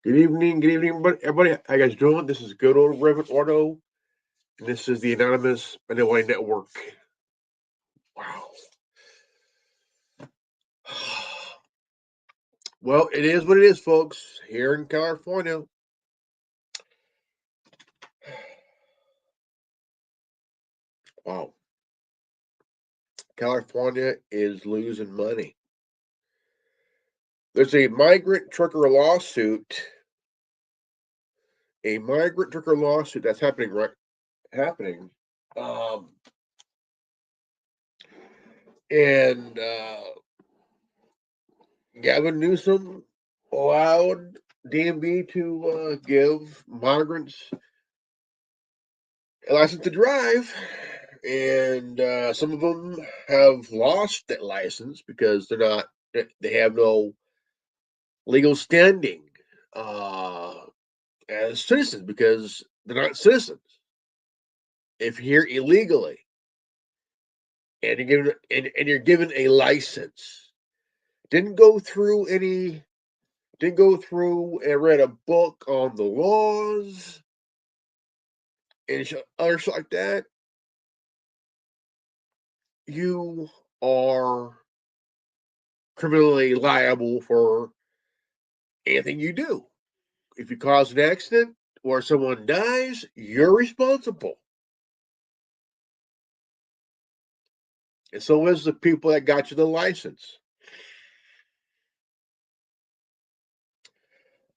Good evening, everybody. How you guys doing? This is good old Reverend Ordo, and this is the Anonymous Anyway Network. Wow. Well, it is what it is, folks. Here in California, wow, California is losing money. There's a migrant trucker lawsuit. A migrant trucker lawsuit that's happening happening. Um, and Gavin Newsom allowed DMV to give migrants a license to drive, and some of them have lost that license because they have no legal standing uh, as citizens because they're not citizens. If you're here illegally and you're given a license, didn't go through any, didn't go through and read a book on the laws and other stuff like that, you are criminally liable for anything you do. If you cause an accident or someone dies, you're responsible. And so is the people that got you the license.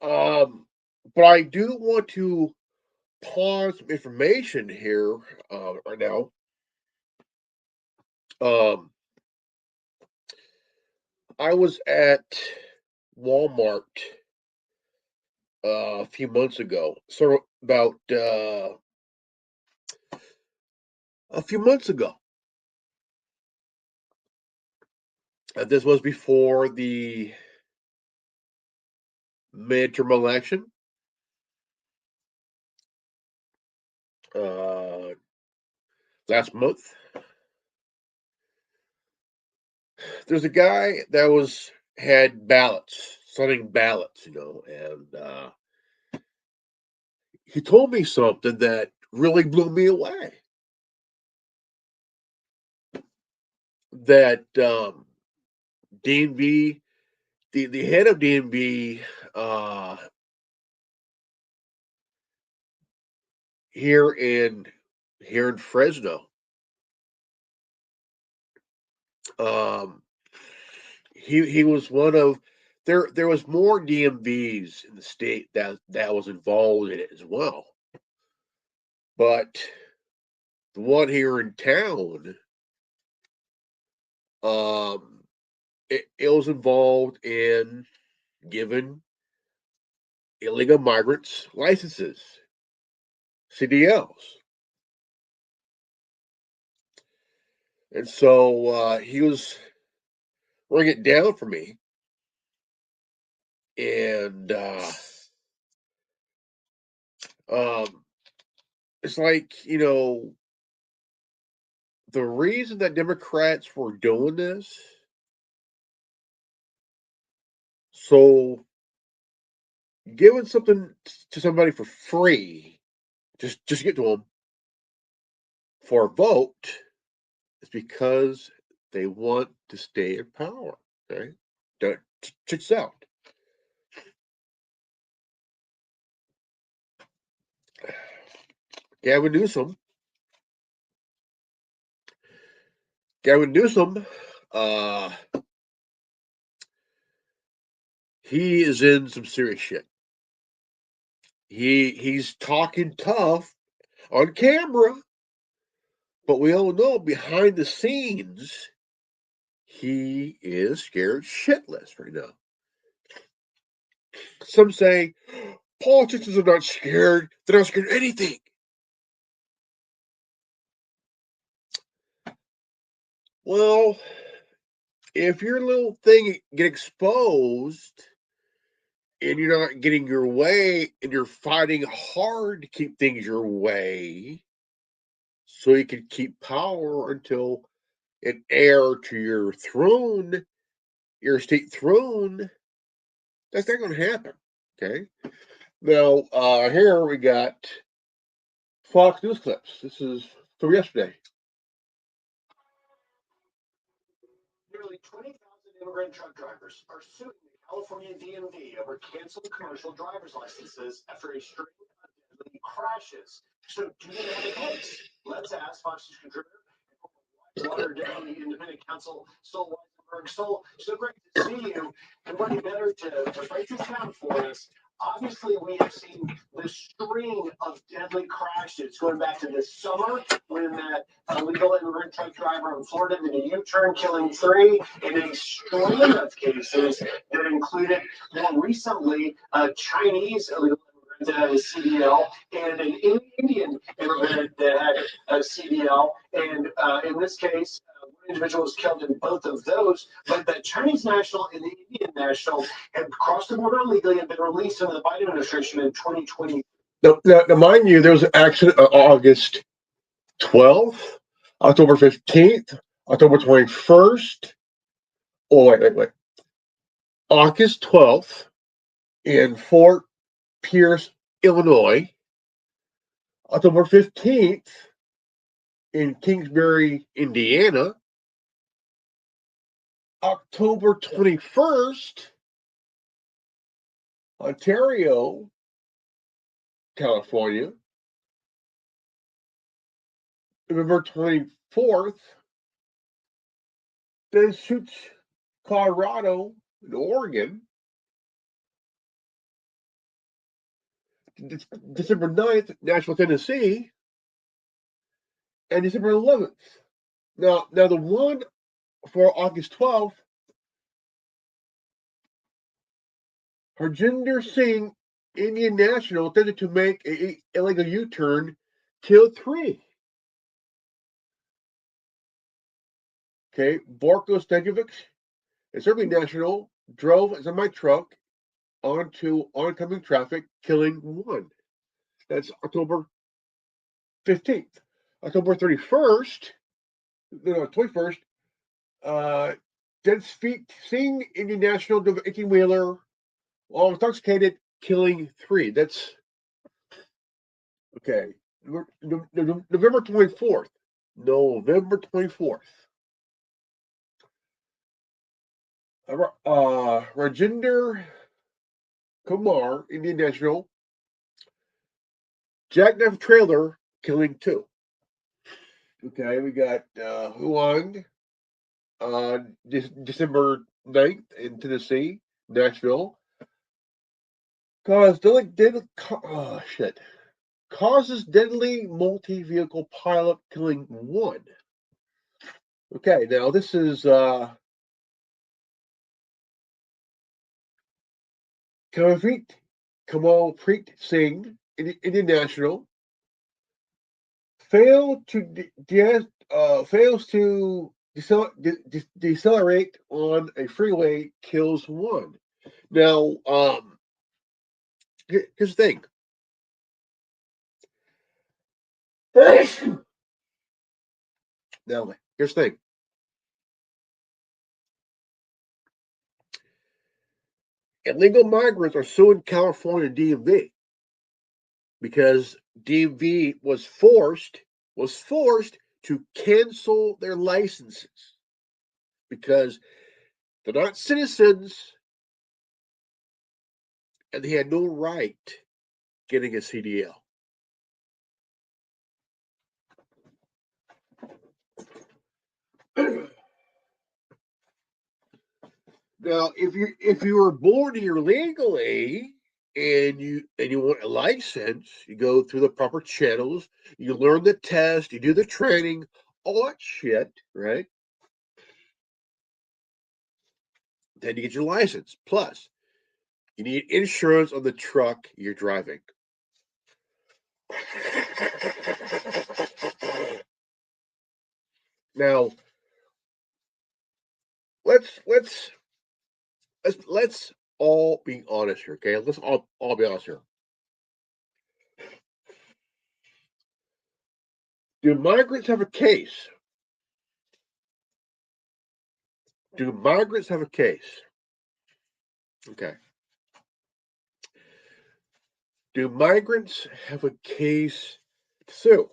Um, but I do want to pause some information here right now. Um, I was at Walmart a few months ago. So about a few months ago. This was before the midterm election. Uh, Last month, there's a guy that had ballots, selling ballots, and he told me something that really blew me away. That DMV, the head of DMV here in Fresno, um, he was one of there was more DMVs in the state that was involved in it as well, but the one here in town, um, it was involved in giving illegal migrants licenses, CDLs. And so he was bringing it down for me. And um, it's like, the reason that Democrats were doing this, so giving something to somebody for free, just get to them for a vote, is because they want to stay in power. Okay, check this out. Gavin Newsom. Gavin Newsom. Uh, he is in some serious shit. He's talking tough on camera, but we all know behind the scenes he is scared shitless right now. Some say politicians are not scared. They're not scared of anything. Well, if your little thing get exposed and you're not getting your way and you're fighting hard to keep things your way so you can keep power until an heir to your throne, your state throne, that's not going to happen. Okay. Now, here we got Fox News clips. This is from yesterday. Nearly 20,000 immigrant truck drivers are suing the California DMV over canceled commercial driver's licenses after a string of deadly crashes. So, do they have a case? Let's ask Fox News contributor and Water Deputy Independent Counsel Sol Weisenberg. Sol, so great to see you. And what better to break this down for us? Obviously, we have seen this string of deadly crashes going back to this summer when that illegal immigrant truck driver in Florida did a U-turn, killing 3, and a string of cases that included more recently Chinese illegal immigrants that had a CDL and an Indian immigrant that had a CDL. And in this case, one individual was killed in both of those, but the Chinese national and the Indian national had crossed the border illegally and been released under the Biden administration in 2020. Now, mind you, there was an accident on August 12th, October 15th, October 21st. Oh, wait. August 12th in Fort Pierce, Illinois. October 15th in Kingsbury, Indiana. October 21st, Ontario, California. November 24th, Deschutes, Colorado, and Oregon. December 9th, Nashville, Tennessee. And December 11th. Now the one for August 12th, Harjinder Singh, Indian national, attempted to make a illegal U-turn, killed 3. Okay, Borko Stegovic, a Serbian national, drove a semi-truck onto oncoming traffic, killing 1. That's October 15th. October 31st, no, 21st, Dedspeak Singh, Indian national, drove 18-wheeler, while intoxicated, killing 3. That's okay. November 24th. November 24th. Rajinder Kumar, Indian national, jackknife trailer, killing 2. Okay, we got Huang, December 9th in Tennessee, Nashville. Causes deadly multi-vehicle pileup, killing 1. Okay, now this is Kamalpreet Singh, Indian national, fails to decelerate on a freeway, kills 1. Now, here's the thing. Now, here's the thing. Illegal migrants are suing California DMV because DMV was forced to cancel their licenses because they're not citizens and they had no right getting a CDL. Now, if you were born here legally and you want a license, you go through the proper channels, you learn the test, you do the training, all that shit, right? Then you get your license. Plus, you need insurance on the truck you're driving. Now, let's all be honest here, okay? Let's all be honest here. Do migrants have a case? Do migrants have a case? Okay. Do migrants have a case to sue?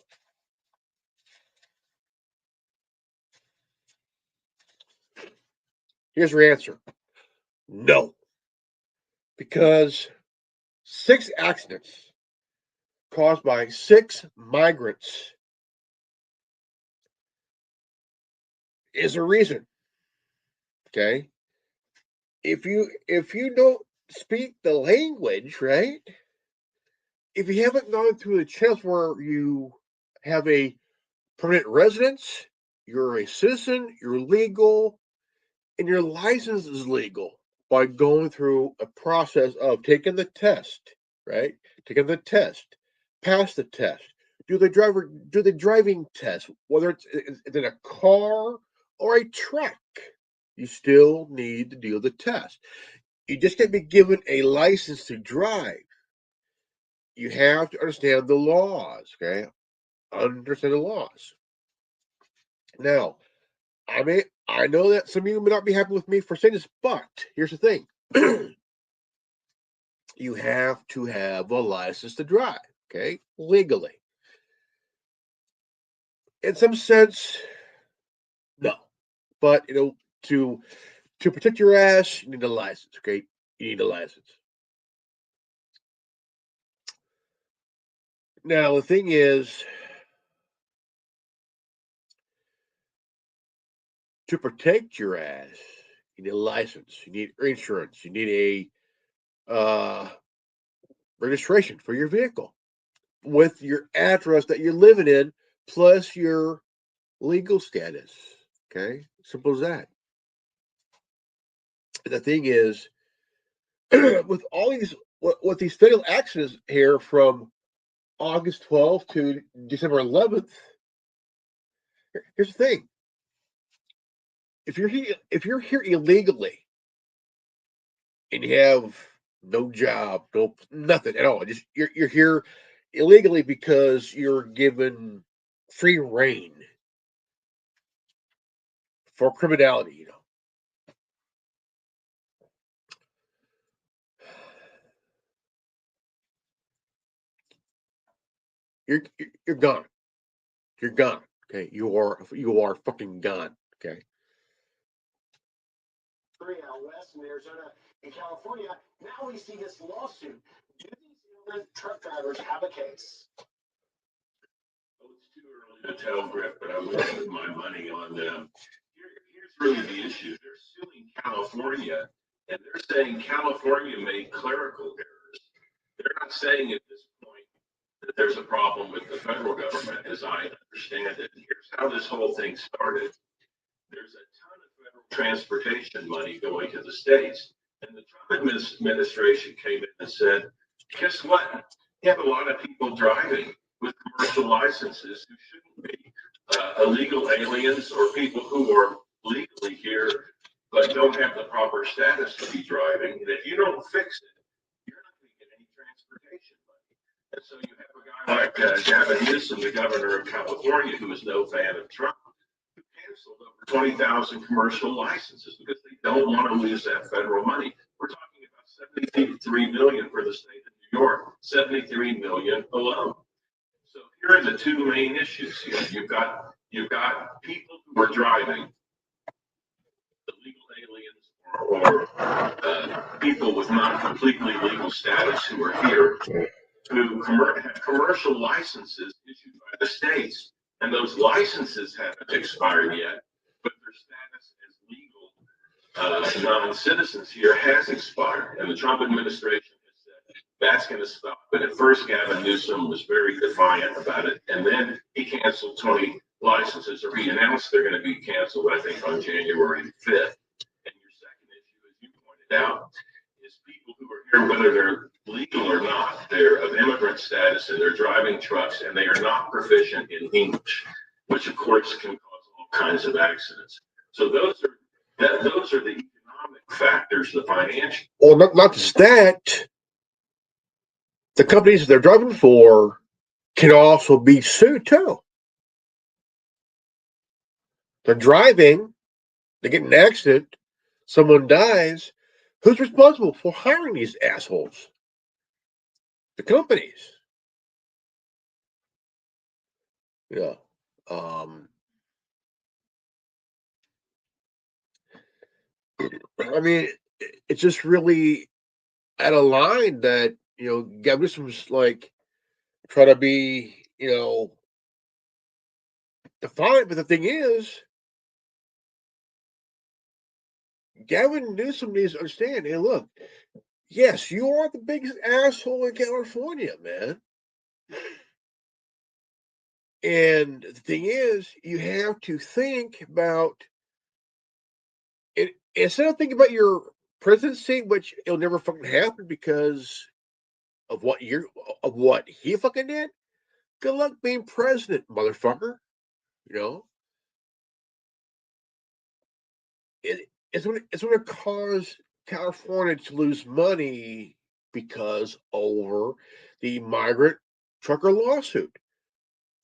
Here's your answer. No. Because 6 accidents caused by 6 migrants is a reason. Okay? If you don't speak the language, right? If you haven't gone through the channels where you have a permanent residence, you're a citizen, you're legal, and your license is legal by going through a process of taking the test, right? Taking the test, pass the test, do the driving test, whether it's in a car or a truck. You still need to do the test. You just can't be given a license to drive. You have to understand the laws, okay? Understand the laws. Now, I know that some of you may not be happy with me for saying this, but here's the thing. You have to have a license to drive, okay? Legally. In some sense, no. But to protect your ass, you need a license, okay? You need a license. Now the thing is, to protect your ass, you need a license, you need insurance, you need a registration for your vehicle with your address that you're living in, plus your legal status. Okay, simple as that. And the thing is, with all these, with these fatal accidents here from August 12th to December 11th, here's the thing: if you're here illegally and you have no job, no nothing at all, just you're here illegally because you're given free reign for criminality, you're gone. You're gone. Okay, you are fucking gone. Okay. Out west in Arizona and California. Now we see this lawsuit. Do these immigrant truck drivers have a case? Oh, it's too early to tell, Griff, but I would put my money on them. Here's really the issue. They're suing California, and they're saying California made clerical errors. They're not saying at this point that there's a problem with the federal government, as I understand it. Here's how this whole thing started. There's a ton of federal transportation money going to the states, and the Trump administration came in and said, guess what? You have a lot of people driving with commercial licenses who shouldn't be illegal aliens or people who are legally here but don't have the proper status to be driving. And if you don't fix it, you're not going to get any transportation money. And so you have a guy like Gavin Newsom, the governor of California, who is no fan of Trump, who canceled over 20,000 commercial licenses because they don't want to lose that federal money. We're talking about 73 million for the state of New York, 73 million alone. So here are the two main issues here. You've got people who are driving, illegal aliens or people with not completely legal status who are here, who have commercial licenses issued by the states, and those licenses haven't expired yet, but their status as legal non-citizens here has expired, and the Trump administration has said that's going to stop. But at first, Gavin Newsom was very defiant about it, and then he canceled 20 licenses, or he announced they're going to be canceled, I think, on January 5th. And your second issue, as you pointed out, is people who are here, whether they're legal or not, they're of immigrant status and they're driving trucks and they are not proficient in English, which of course can cause all kinds of accidents. So those are the economic factors, the financial. Well, not just that. The companies they're driving for can also be sued too. They're driving, they get in an accident, someone dies. Who's responsible for hiring these assholes? the companies. Yeah. I mean, it's just really at a line that Gavin was like try to be defiant, but the thing is, Gavin Newsom needs to understand. Hey, look, yes, you are the biggest asshole in California, man. And the thing is, you have to think about it instead of thinking about your presidency, which it'll never fucking happen because of what he fucking did. Good luck being president, motherfucker. You know, it's going to cause California to lose money because over the migrant trucker lawsuit.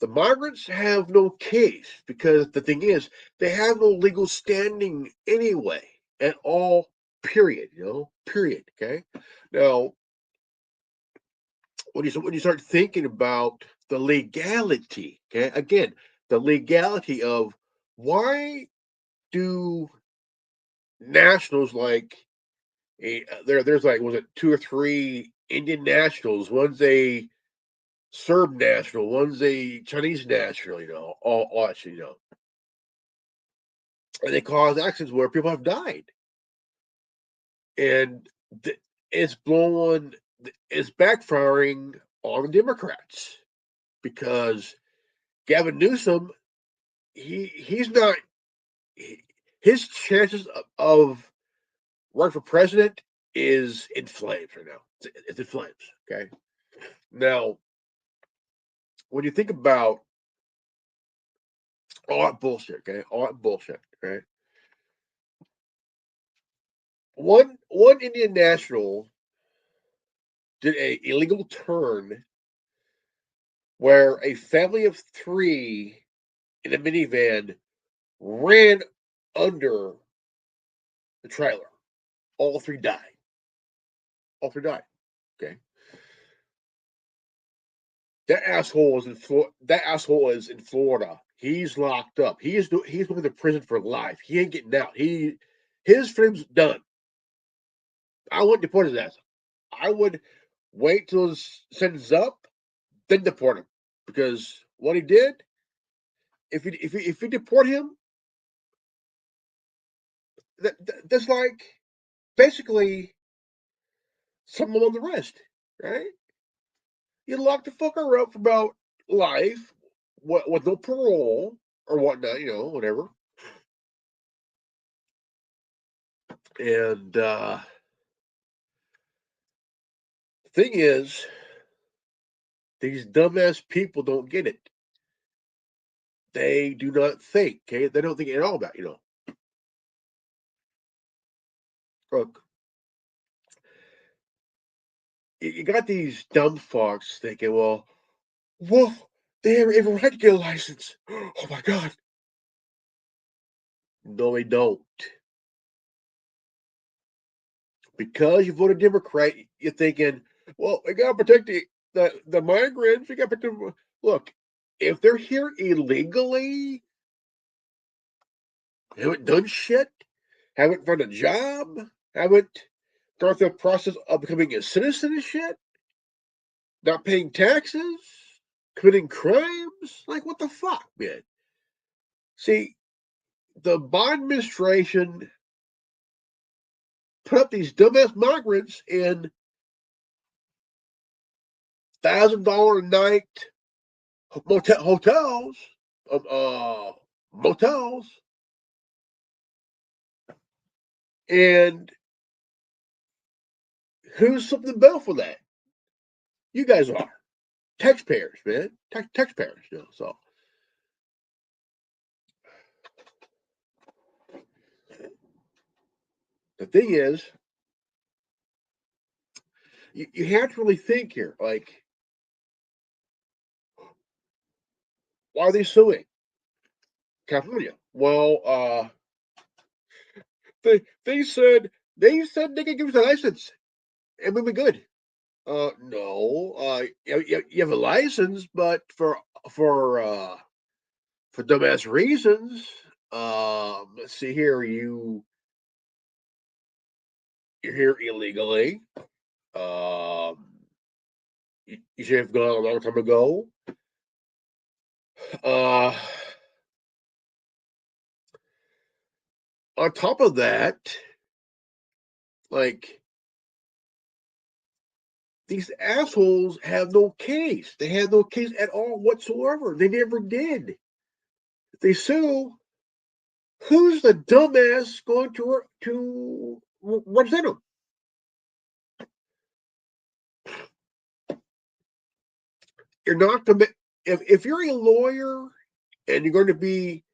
The migrants have no case because the thing is, they have no legal standing anyway at all, period, period. Okay. Now, when you start thinking about the legality, okay, again, the legality of why do nationals like there's like was it two or three Indian nationals, one's a Serb national, one's a Chinese national, all actually, and they cause accidents where people have died, and it's blowing, it's backfiring on the Democrats because Gavin Newsom, he's not his chances of running for president is in flames right now. It's in flames. Okay, now when you think about all that bullshit, okay, all that bullshit, right? One Indian national did a illegal turn where a family of three in a minivan ran under the trailer. All three died. All three died. Okay. That asshole is in Florida. He's locked up. He's going to prison for life. He ain't getting out. His frame's done. I wouldn't deport his ass. I would wait till his sentence up, then deport him. Because what he did, if you deport him, that's like basically someone on the wrist, right? You lock the fucker up for about life, with no parole or whatnot, whatever. And the thing is, these dumbass people don't get it. They do not think, okay? They don't think at all about, Look, you got these dumb fucks thinking, well, they have every right to get a license. Oh my God. No, they don't. Because you voted Democrat, you're thinking, well, we got to protect the migrants. We got to protect them. Look, if they're here illegally, haven't done shit, haven't found a job, haven't gone through the process of becoming a citizen and shit, not paying taxes, committing crimes, like what the fuck, man? See, the Biden administration put up these dumbass migrants in $1,000 a night hotels, motels, and who's flipping the bill for that? You guys are taxpayers, man. Taxpayers, So the thing is, you have to really think here. Like, why are they suing California? Well, they said they could give us a license and we'll be good. No. You have a license, but for dumbass reasons. Let's see here. You're here illegally. You should have gone a long time ago. Uh, on top of that, like these assholes have no case. They have no case at all whatsoever. They never did. If they sue, who's the dumbass going to represent them? You're not going to. If you're a lawyer and you're going to be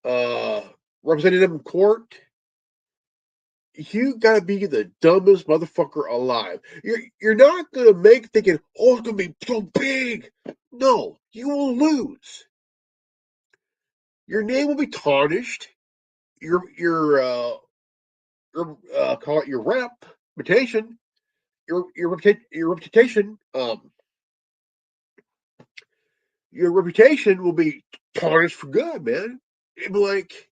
representing them in court, you gotta be the dumbest motherfucker alive. You're not gonna make thinking, oh, it's gonna be so big. No, you will lose. Your name will be tarnished. Your call it your reputation. Your reputation. Your reputation will be tarnished for good, man. It'd be like,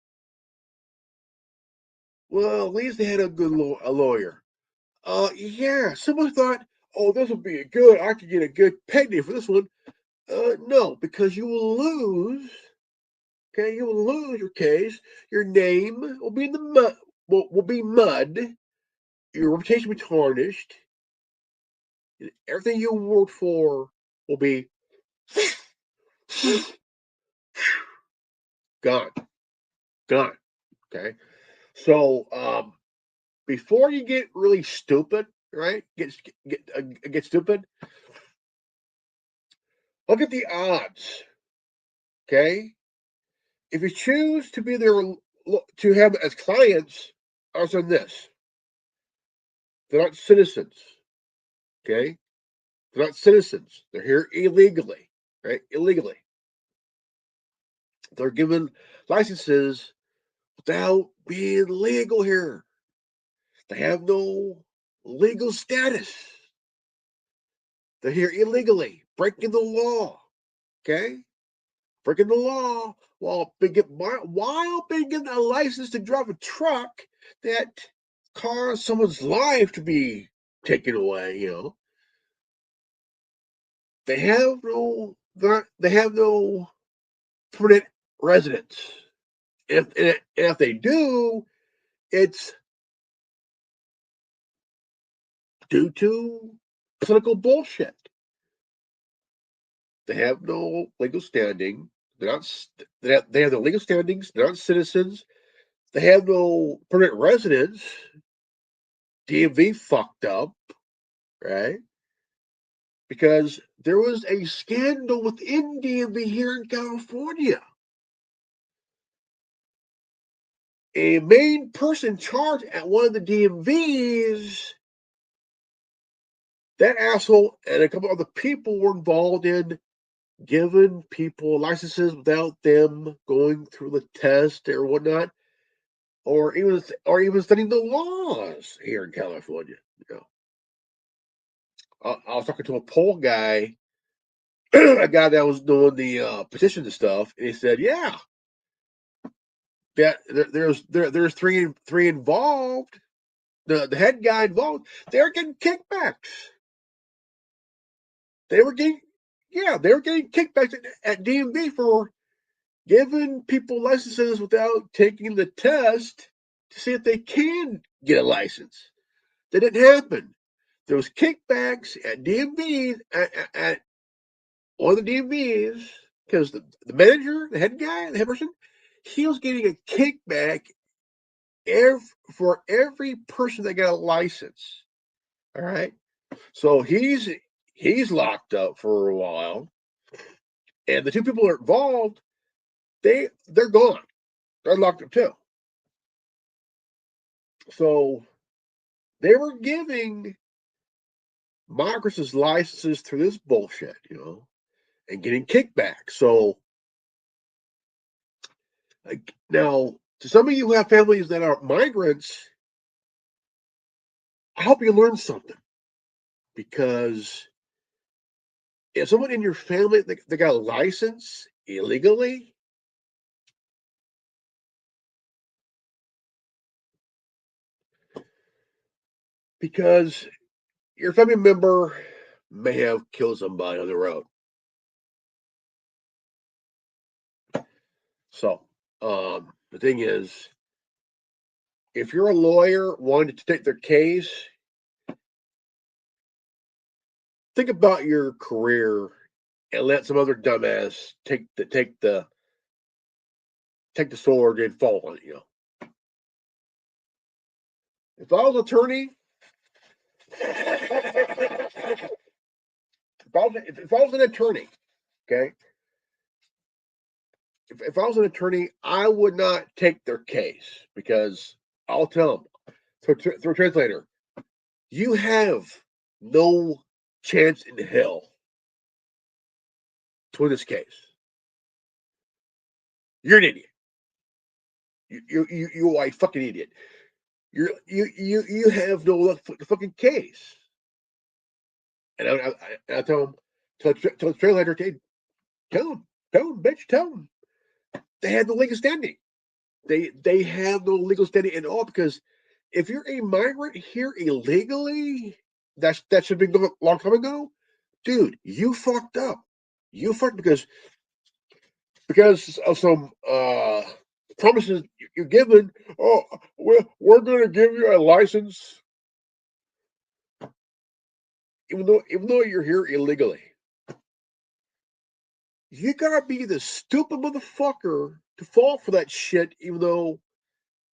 well, at least they had a good lawyer. Yeah, someone thought, oh, this will be a good, I could get a good payday for this one. No, because you will lose. Okay, you will lose your case. Your name will be in the mud. Will be mud. Your reputation will be tarnished. Everything you worked for will be gone, gone. Okay, so before you get really stupid, right? Get stupid. Look at the odds. Okay, if you choose to be there to have as clients, odds on this: they're not citizens. Okay, they're not citizens. They're here illegally, right? Illegally. They're given licenses without being legal here. They have no legal status. They're here illegally, breaking the law. Okay, breaking the law while being given a license to drive a truck that caused someone's life to be taken away. They have no permanent residence. If they do, it's due to political bullshit. They have no legal standing. They're not. They have no legal standings. They're not citizens. They have no permanent residence. DMV fucked up, right? Because there was a scandal within DMV here in California. A main person charged at one of the DMVs, that asshole and a couple other people were involved in giving people licenses without them going through the test or whatnot, or even studying the laws here in California. I was talking to a poll guy, a guy that was doing the petition and stuff, and he said, "Yeah, that there's three involved. The head guy involved. They're getting kickbacks. They were getting, yeah, they were getting kickbacks at DMV for giving people licenses without taking the test to see if they can get a license. That didn't happen. There was kickbacks at DMV at one of the DMVs because the manager, the head guy, the head person, he was getting a kickback for every person that got a license. All right, so he's locked up for a while, and the two people that are involved, they're gone. They're locked up too. So they were giving migrants licenses through this bullshit, and getting kickback. So, like, now, to some of you who have families that are migrants, I hope you learned something. because if someone in your family they got a license illegally, because your family member may have killed somebody on the road. So the thing is, if you're a lawyer wanting to take their case, think about your career and let some other dumbass take the sword and fall on it. If I was an attorney, if I was an attorney, okay, if I was an attorney, I would not take their case because I'll tell them through a translator, you have no chance in hell to win this case. You're an idiot. You are a fucking idiot. You have no fucking case. And I tell him, tell the translator, tell him, bitch, tell him. They have no legal standing. They have no legal standing at all because if you're a migrant here illegally, that should be a long time ago, dude. You fucked up. You fucked because of some promises you're given. Oh, we're going to give you a license, even though you're here illegally. You gotta be the stupid motherfucker to fall for that shit, even though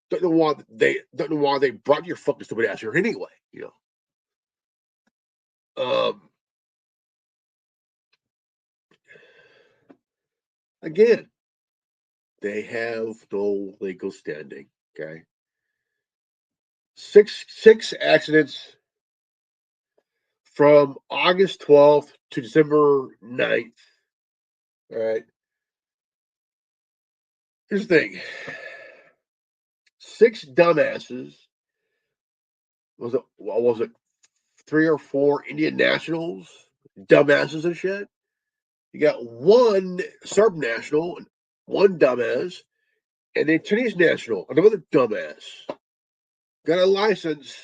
don't know why they brought your fucking stupid ass here anyway. Again, they have no legal standing. Okay, six accidents from August 12th to December 9th. All right. Here's the thing: 6 dumbasses. Was it 3 or 4 Indian nationals? Dumbasses and shit. You got 1 Serb national, 1 dumbass, and a Chinese national, another dumbass. Got a license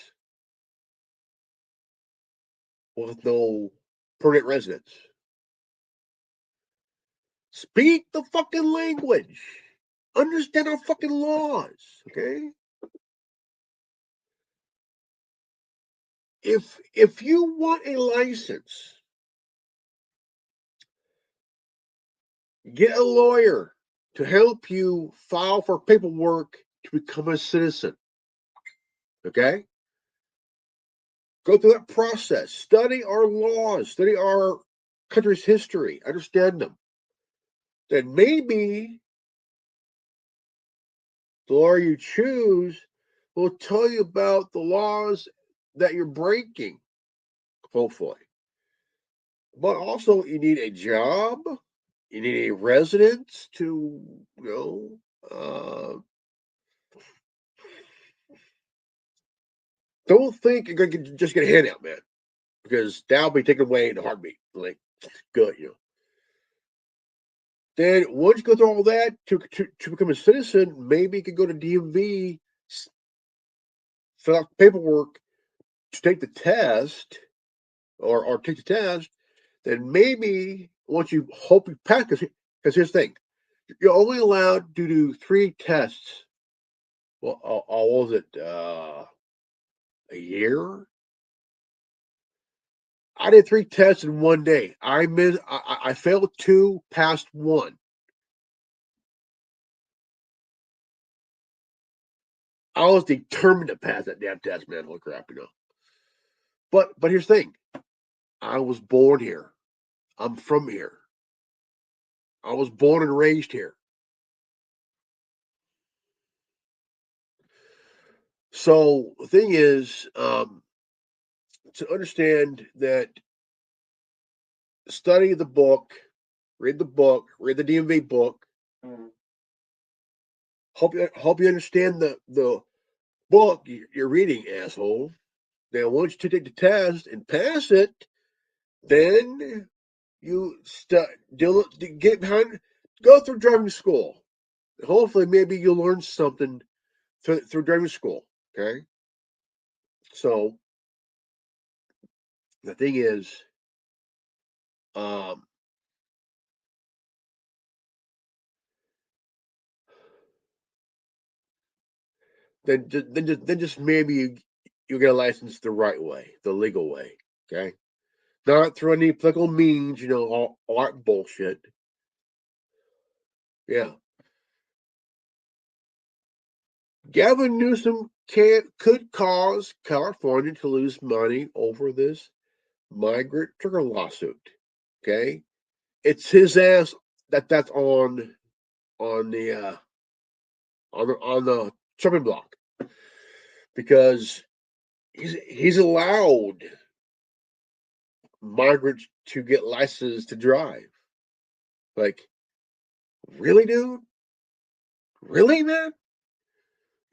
with no permanent residence. Speak the fucking language. Understand our fucking laws, okay? If you want a license, get a lawyer to help you file for paperwork to become a citizen. Okay? Go through that process. Study our laws. Study our country's history. Understand them. Then maybe the lawyer you choose will tell you about the laws that you're breaking, hopefully. But also, you need a job. You need a residence to, don't think you're going to just get a handout, man, because that'll be taken away in a heartbeat. Like, good. Then once you go through all that to become a citizen, maybe you could go to DMV, fill out paperwork to take the test, or take the test. Then maybe once you hope you pass, because here's the thing, you're only allowed to do 3 tests. Well, what was it? A year? I did 3 tests in one day. I failed 2, passed 1. I was determined to pass that damn test, man. Holy crap, But here's the thing. I was born here. I'm from here. I was born and raised here. So the thing is, to understand that, study the book, read the DMV book. Mhm. Hope you understand the book you're reading, asshole. Now, once you take the test and pass it, then you get behind, go through driving school. Hopefully, maybe you'll learn something through driving school. Okay, so the thing is, um, then just maybe you get a license the right way, the legal way. Okay, not through any political means, all that bullshit. Yeah, Gavin Newsom could cause California to lose money over this migrant trucker lawsuit. Okay, it's his ass that's on the on the chopping block because he's allowed migrants to get licenses to drive. Like, really, dude? Really, man?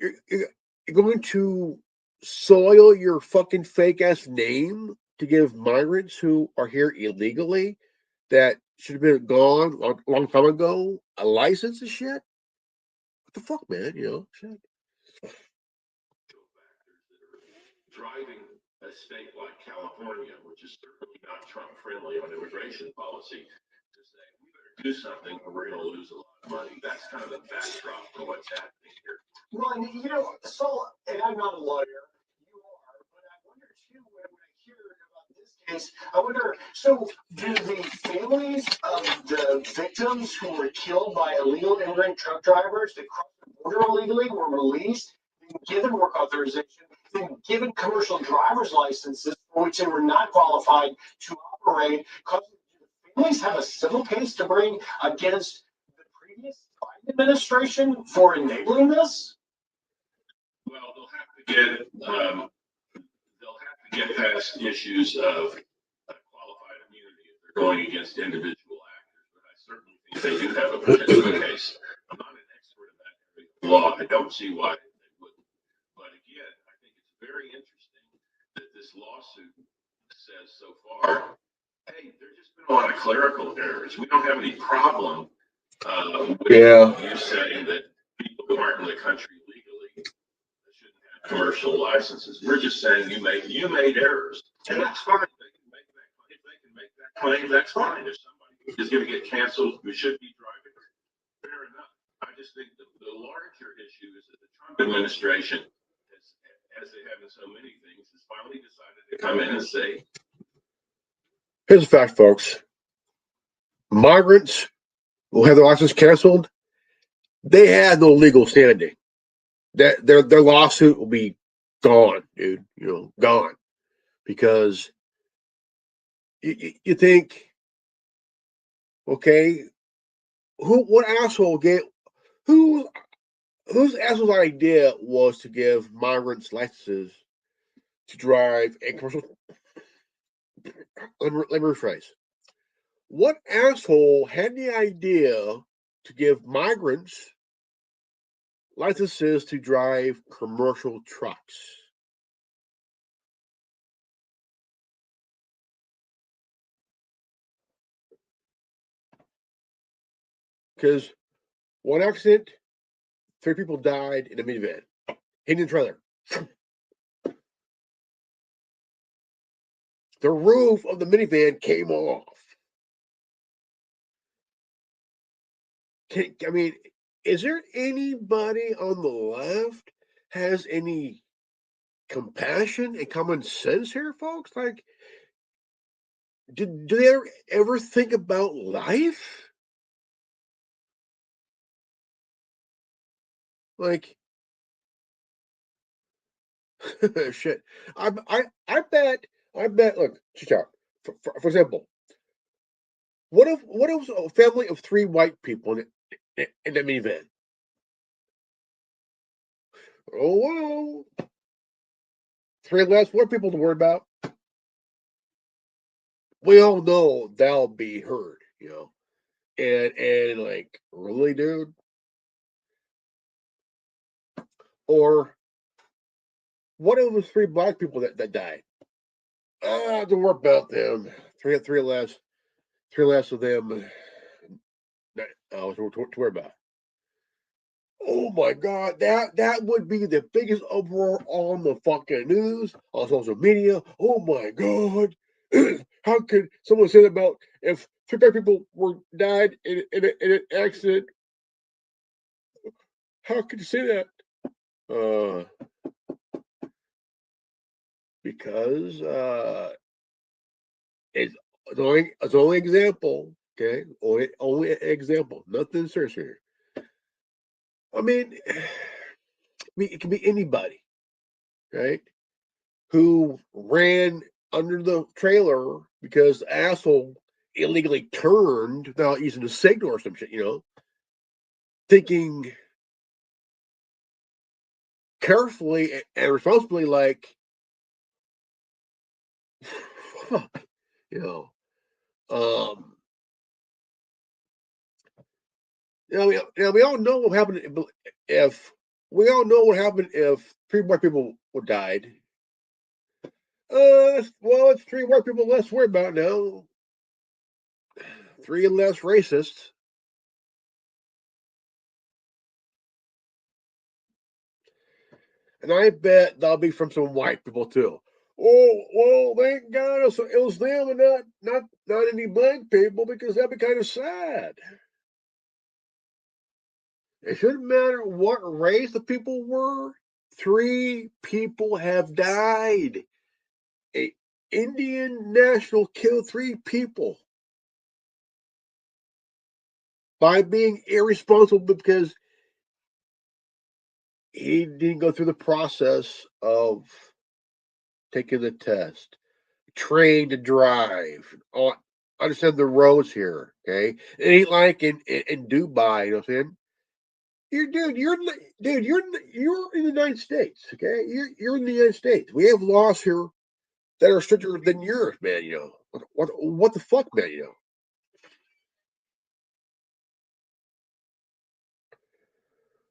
You're going to soil your fucking fake ass name to give migrants who are here illegally that should have been gone long time ago a license and shit? What the fuck, man? Shit. Driving a state like California, which is certainly not Trump friendly on immigration policy, to say we better do something or we're going to lose a lot of money. That's kind of the backdrop for what's happening here. Well, and I'm not a lawyer, you are, but I wonder too, when I hear about this case, I wonder, so do the families of the victims who were killed by illegal immigrant truck drivers that crossed the border illegally were released, given work authorization, then given commercial driver's licenses for which they were not qualified to operate? Because do the families have a civil case to bring against the previous Biden administration for enabling this? Well, they'll have to get past issues of qualified immunity if they're going against individual actors. But I certainly think they do have a potential case. I'm not an expert in that area of law. I don't see why they wouldn't. But again, I think it's very interesting that this lawsuit says so far, hey, there's just been a lot of clerical errors. We don't have any problem with you saying that people who aren't in the country legally shouldn't have commercial licenses. We're just saying you made errors, and that's fine. They can make that claim. If they can make that claim, that's fine. If somebody is going to get canceled who should be driving, fair enough. I just think the larger issue is that the Trump administration, as they have in so many things, has finally decided to come in and say, Here's the fact, folks. Migrants who have their license canceled, they had no legal standing. Their lawsuit will be gone, dude. Gone. Because you think, okay, what asshole whose asshole's idea was to give migrants licenses to drive a commercial? Let me rephrase. What asshole had the idea to give migrants licenses to drive commercial trucks? Because one accident, 3 people died in a minivan, hitting the trailer. The roof of the minivan came off. I mean, is there anybody on the left has any compassion and common sense here, folks? Like, do they ever think about life? Like, shit. I bet. Look, check out. For example, what if a family of 3 white people in the minivan? Oh well, 3 less white people to worry about. We all know that'll be heard. And like, really, dude? Or what of those 3 black people that died? Don't worry about them. Three less of them. To worry about. Oh my God, that would be the biggest uproar on the fucking news, on social media. Oh my God, how could someone say that about if 3 black people died in an accident? How could you say that? Because it's only example, okay? Only example, nothing serious here. I mean, it can be anybody, right? Who ran under the trailer because the asshole illegally turned without using a signal or some shit, thinking carefully and responsibly, like, fuck, you know. We all know what happened if we all know what happened if 3 white people died. Well, it's 3 white people less worried about now. 3 less racists. And I bet that'll be from some white people too. Oh, well, thank God it was them and not any black people, because that'd be kind of sad. It shouldn't matter what race the people were. 3 people have died. An Indian national killed 3 people by being irresponsible because he didn't go through the process of taking the test, trained to drive, understand the roads here. Okay, it ain't like in Dubai. You know what I'm saying? You're in the United States. Okay, you're in the United States. We have laws here that are stricter than yours, man. What the fuck, man?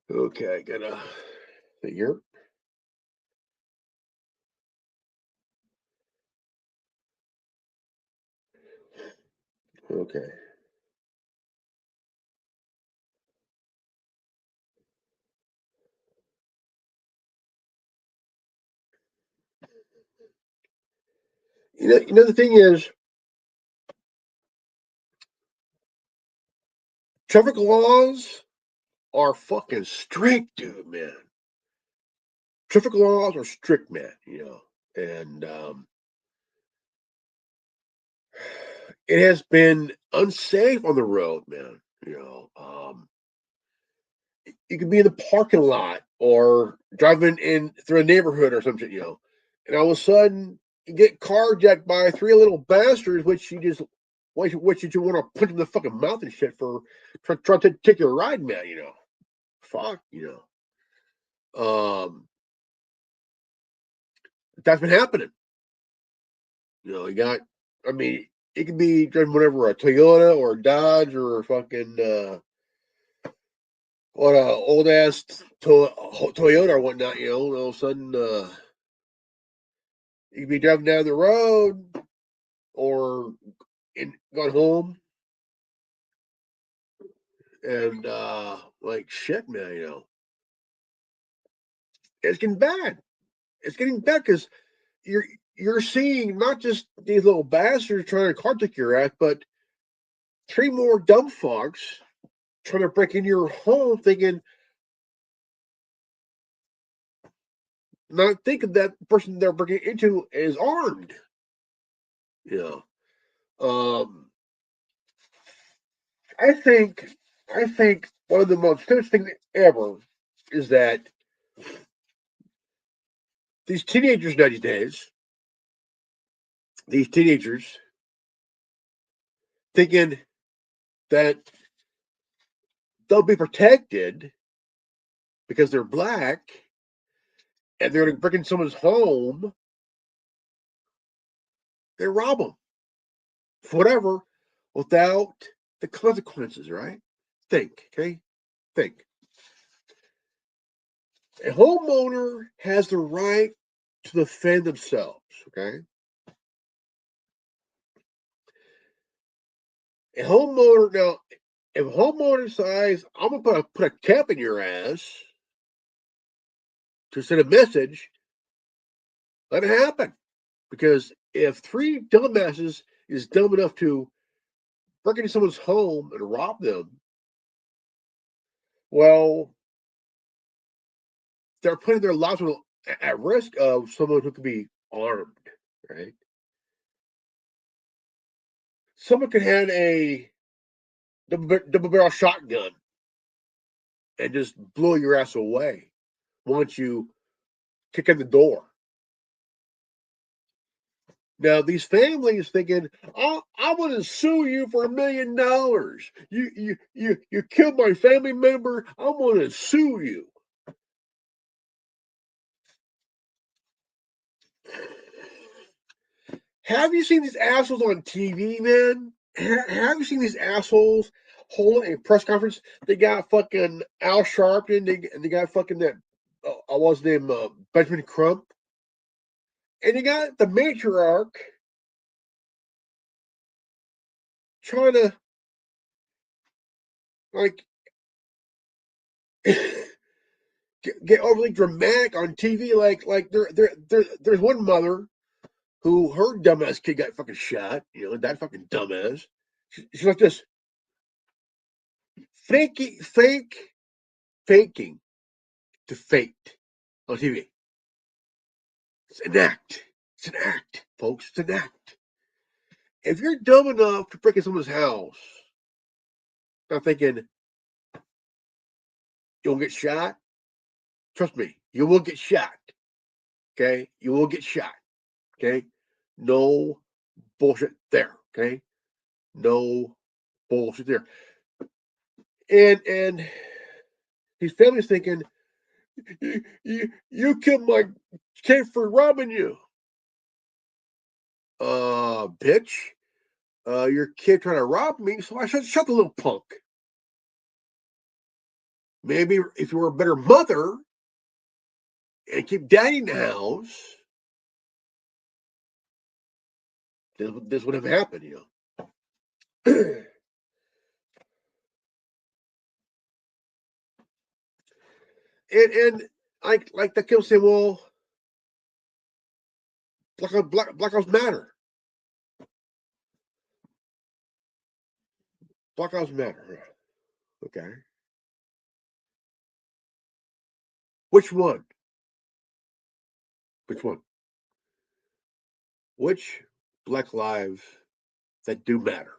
Okay, I gotta figure. Okay. The thing is, traffic laws are fucking strict, dude, man. Traffic laws are strict, man. And it has been unsafe on the road, man. You could be in the parking lot or driving in through a neighborhood or something, and all of a sudden you get carjacked by 3 little bastards, which you just want to punch in the fucking mouth and shit for trying to take your ride, man. Fuck, that's been happening. You got, I mean, it could be driving whatever, a Toyota or a Dodge or a fucking what a old ass Toyota or whatnot. And all of a sudden, you could be driving down the road or going home, and like shit, man. It's getting bad. It's getting bad because you're you're seeing not just these little bastards trying to carjack your ass, but 3 more dumb fucks trying to break into your home, not thinking that the person they're breaking into is armed. Yeah. Um, I think one of the most interesting things ever is that these teenagers nowadays, these teenagers thinking that they'll be protected because they're black and they're going to break into someone's home, they rob them for whatever without the consequences, right? Okay? Think. A homeowner has the right to defend themselves. Okay, a homeowner now. If a homeowner decides I'm gonna put a cap in your ass to send a message, let it happen. Because if three dumbasses is dumb enough to break into someone's home and rob them, well, they're putting their lives at risk of someone who could be armed, right? Someone could have a double barrel shotgun and just blow your ass away once you kick in the door. Now these families thinking, "Oh, I want to sue you for $1 million. You killed my family member. I want to sue you." Have you seen these assholes on TV, man? Have you seen these assholes holding a press conference? They got fucking Al Sharpton, and they got fucking that, what's his name, Benjamin Crump, and they got the matriarch trying to, like, get overly dramatic on TV. Like there's one mother who her dumbass kid got fucking shot. That fucking dumbass. She's like this, faking to fate on TV. It's an act. It's an act, folks. It's an act. If you're dumb enough to break in someone's house, I'm thinking you'll get shot. Trust me, you will get shot. Okay, you will get shot. Okay, no bullshit there. Okay, no bullshit there. And his family's thinking, you killed my kid for robbing you. Bitch. Your kid trying to rob me, so I said, shut the little punk. Maybe if you were a better mother and keep daddy in the house, this would have happened, and like the kid saying, well, Black Lives Matter. Black Lives Matter. Okay. Which one? Which one? Which Black lives that do matter?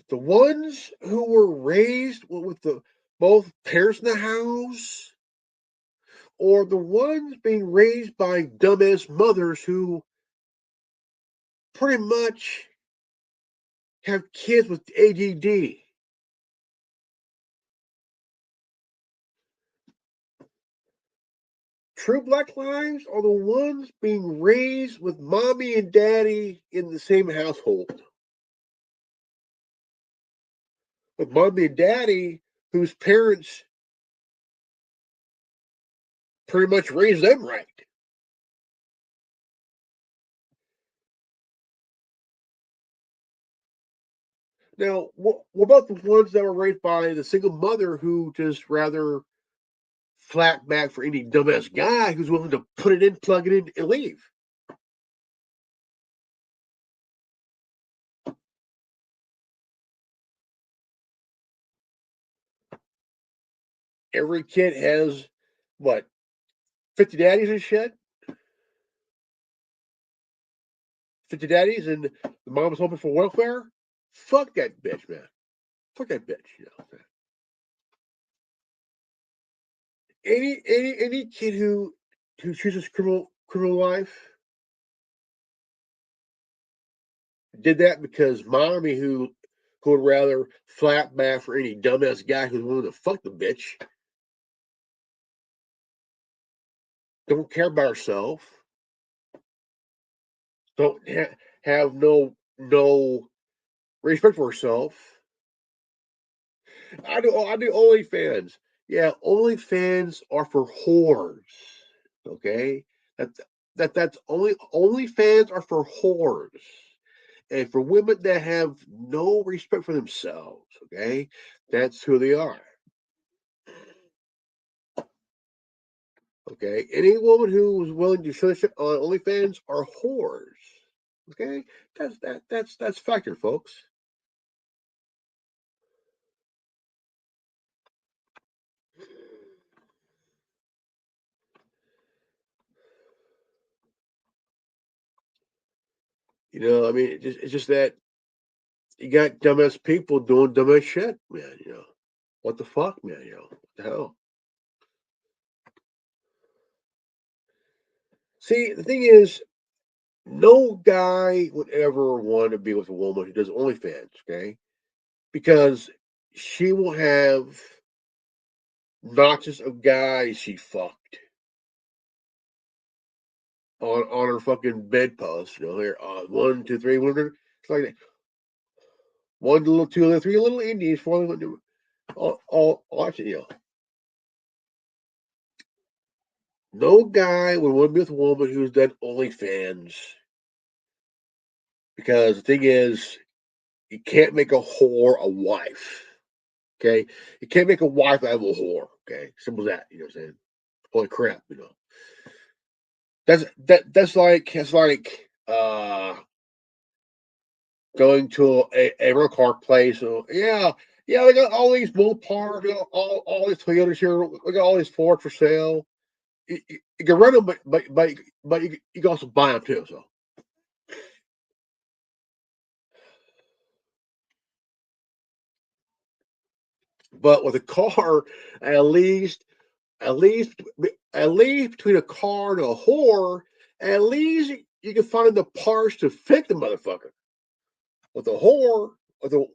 The ones who were raised with the both parents in the house, or the ones being raised by dumbass mothers who pretty much have kids with ADD. True Black lives are the ones being raised with mommy and daddy in the same household. With mommy and daddy whose parents pretty much raised them right. Now, what about the ones that were raised by the single mother who just rather flat back for any dumbass guy who's willing to put it in, plug it in, and leave? Every kid has, what, 50 daddies and shit? 50 daddies, and the mom's hoping for welfare? Fuck that bitch, man. Fuck that bitch. Any kid who chooses criminal life did that because mommy who would rather flat back for any dumbass guy who's willing to fuck the bitch, don't care about herself, don't have no respect for herself. I do OnlyFans. Yeah, OnlyFans are for whores. Okay, that's OnlyFans are for whores and for women that have no respect for themselves. Okay, that's who they are. Okay, any woman who is willing to show shit on OnlyFans are whores. Okay, that's factor, folks. I mean, it's just that you got dumbass people doing dumbass shit, man. What the fuck, man? What the hell? See, the thing is, no guy would ever want to be with a woman who does OnlyFans, okay? Because she will have notches of guys she fucked on her fucking bedpost. Here, 1, 2, 3, whatever. It's like that. 1 little, 2 little, 3 little Indians, 4 little, all watch it, No guy would want to be with a woman who's done OnlyFans. Because the thing is, you can't make a whore a wife. Okay? You can't make a wife out of a whore. Okay? Simple as that. You know what I'm saying? Holy crap. That's like going to a rental car place. Yeah, they got all these Mopars, all these Toyotas here. We got all these Fords for sale. You can rent them, but you can also buy them too. So, but with a car, at least, at least, at least between a car and a whore, at least you can find the parts to fix the motherfucker. With a whore, with a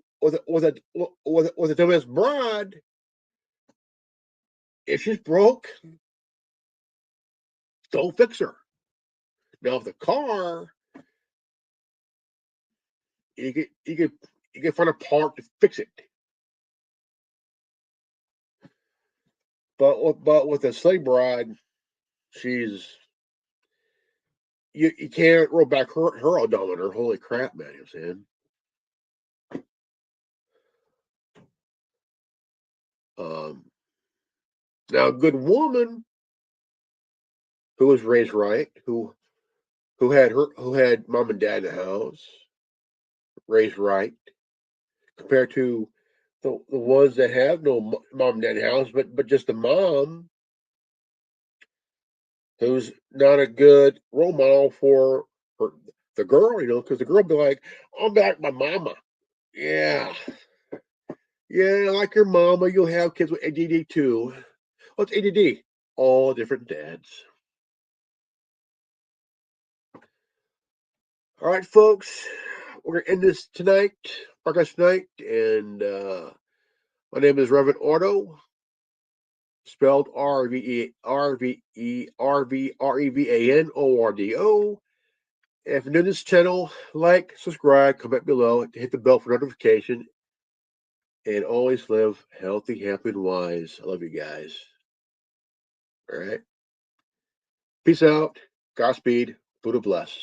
dumbass bride, if she's broke, don't fix her. Now, if the car, you can find a part to fix it. But with a slave bride, she's you can't roll back her odometer. Holy crap, man! You know what I'm saying? Now, a good woman who was raised right, who had mom and dad in the house, raised right, compared to the ones that have no mom and dad in the house, but just the mom who's not a good role model for her, the girl, because the girl be like, I'm back my mama. Yeah. Yeah, like your mama, you'll have kids with ADD too. What's ADD? All different dads. All right, folks, we're gonna end this tonight, podcast tonight, and my name is Reverend Ordo, spelled RVERVERVREVANORDO. If you're new to this channel, like, subscribe, comment below, hit the bell for notification, and always live healthy, happy, and wise. I love you guys. All right. Peace out. Godspeed. Buddha bless.